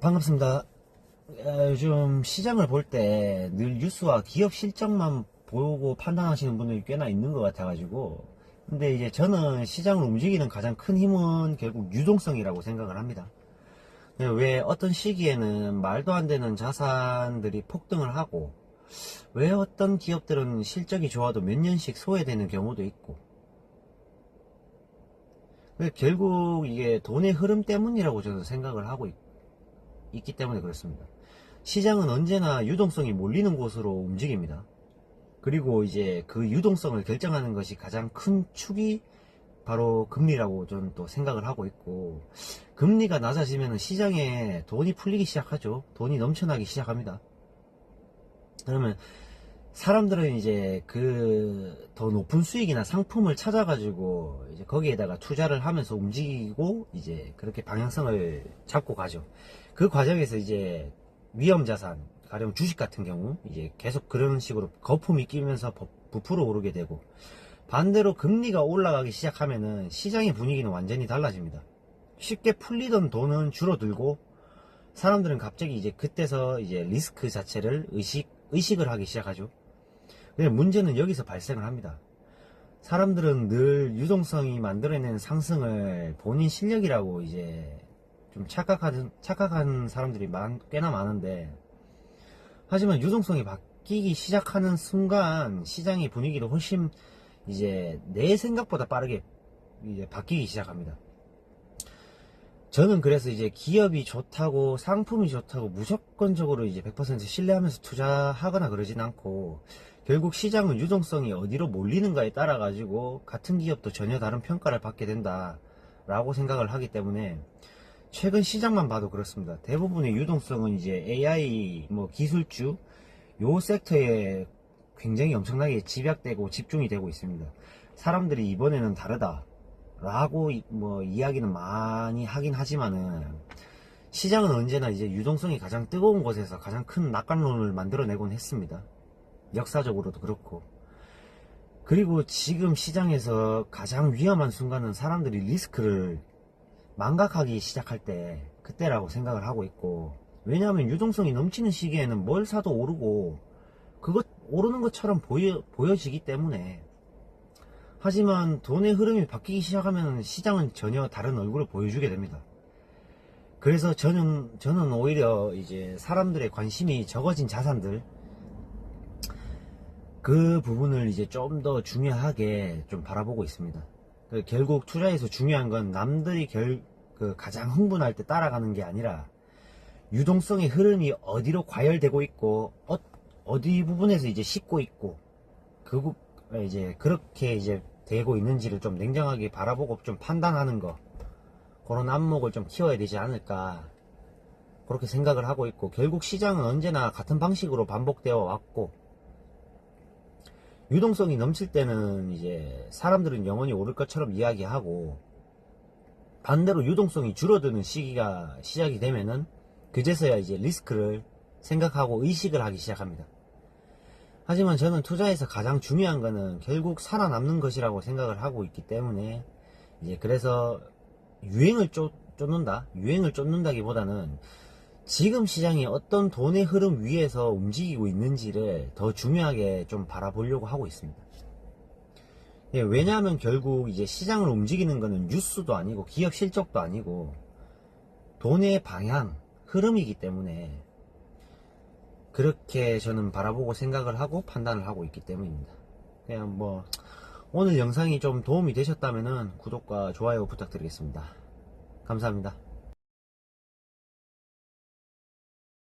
반갑습니다. 요즘 시장을 볼 때 늘 뉴스와 기업 실적만 보고 판단하시는 분들이 꽤나 있는 것 같아가지고, 근데 이제 저는 시장을 움직이는 가장 큰 힘은 결국 유동성이라고 생각을 합니다. 왜 어떤 시기에는 말도 안 되는 자산들이 폭등을 하고, 왜 어떤 기업들은 실적이 좋아도 몇 년씩 소외되는 경우도 있고, 결국 이게 돈의 흐름 때문이라고 저는 생각을 하고 있기 때문에 그렇습니다. 시장은 언제나 유동성이 몰리는 곳으로 움직입니다. 그리고 이제 그 유동성을 결정하는 것이 가장 큰 축이 바로 금리라고 저는 또 생각을 하고 있고, 금리가 낮아지면 시장에 돈이 풀리기 시작하죠. 돈이 넘쳐나기 시작합니다. 그러면 사람들은 이제 그 더 높은 수익이나 상품을 찾아가지고 이제 거기에다가 투자를 하면서 움직이고 이제 그렇게 방향성을 잡고 가죠. 그 과정에서 이제 위험자산, 가령 주식 같은 경우 이제 계속 그런 식으로 거품이 끼면서 부풀어 오르게 되고, 반대로 금리가 올라가기 시작하면은 시장의 분위기는 완전히 달라집니다. 쉽게 풀리던 돈은 줄어들고, 사람들은 갑자기 이제 그때서 이제 리스크 자체를 의식을 하기 시작하죠. 근데 문제는 여기서 발생을 합니다. 사람들은 늘 유동성이 만들어낸 상승을 본인 실력이라고 이제 좀 착각한 사람들이 꽤나 많은데, 하지만 유동성이 바뀌기 시작하는 순간 시장의 분위기도 훨씬 이제 내 생각보다 빠르게 이제 바뀌기 시작합니다. 저는 그래서 이제 기업이 좋다고, 상품이 좋다고 무조건적으로 이제 100% 신뢰하면서 투자하거나 그러진 않고, 결국 시장은 유동성이 어디로 몰리는가에 따라 가지고 같은 기업도 전혀 다른 평가를 받게 된다 라고 생각을 하기 때문에, 최근 시장만 봐도 그렇습니다. 대부분의 유동성은 이제 AI, 기술주, 요 섹터에 굉장히 엄청나게 집약되고 집중이 되고 있습니다. 사람들이 이번에는 다르다 라고 이야기는 많이 하긴 하지만은, 시장은 언제나 이제 유동성이 가장 뜨거운 곳에서 가장 큰 낙관론을 만들어내곤 했습니다. 역사적으로도 그렇고. 그리고 지금 시장에서 가장 위험한 순간은 사람들이 리스크를 망각하기 시작할 때, 그때라고 생각을 하고 있고, 왜냐하면 유동성이 넘치는 시기에는 뭘 사도 오르고 그것 오르는 것처럼 보여지기 때문에. 하지만 돈의 흐름이 바뀌기 시작하면 시장은 전혀 다른 얼굴을 보여주게 됩니다. 그래서 저는 오히려 이제 사람들의 관심이 적어진 자산들, 그 부분을 이제 좀 더 중요하게 좀 바라보고 있습니다. 결국 투자에서 중요한 건 남들이 가장 흥분할 때 따라가는 게 아니라, 유동성의 흐름이 어디로 과열되고 있고 어디 부분에서 이제 식고 있고, 이제 그렇게 이제 되고 있는지를 좀 냉정하게 바라보고 좀 판단하는 거, 그런 안목을 좀 키워야 되지 않을까, 그렇게 생각을 하고 있고, 결국 시장은 언제나 같은 방식으로 반복되어 왔고, 유동성이 넘칠 때는 이제 사람들은 영원히 오를 것처럼 이야기하고, 반대로 유동성이 줄어드는 시기가 시작이 되면은 그제서야 이제 리스크를 생각하고 의식을 하기 시작합니다. 하지만 저는 투자에서 가장 중요한 거는 결국 살아남는 것이라고 생각을 하고 있기 때문에, 이제 그래서 유행을 쫓는다기보다는 지금 시장이 어떤 돈의 흐름 위에서 움직이고 있는지를 더 중요하게 좀 바라보려고 하고 있습니다. 왜냐하면 결국 이제 시장을 움직이는 거는 뉴스도 아니고 기업 실적도 아니고 돈의 방향, 흐름이기 때문에, 그렇게 저는 바라보고 생각을 하고 판단을 하고 있기 때문입니다. 그냥 오늘 영상이 좀 도움이 되셨다면은 구독과 좋아요 부탁드리겠습니다. 감사합니다.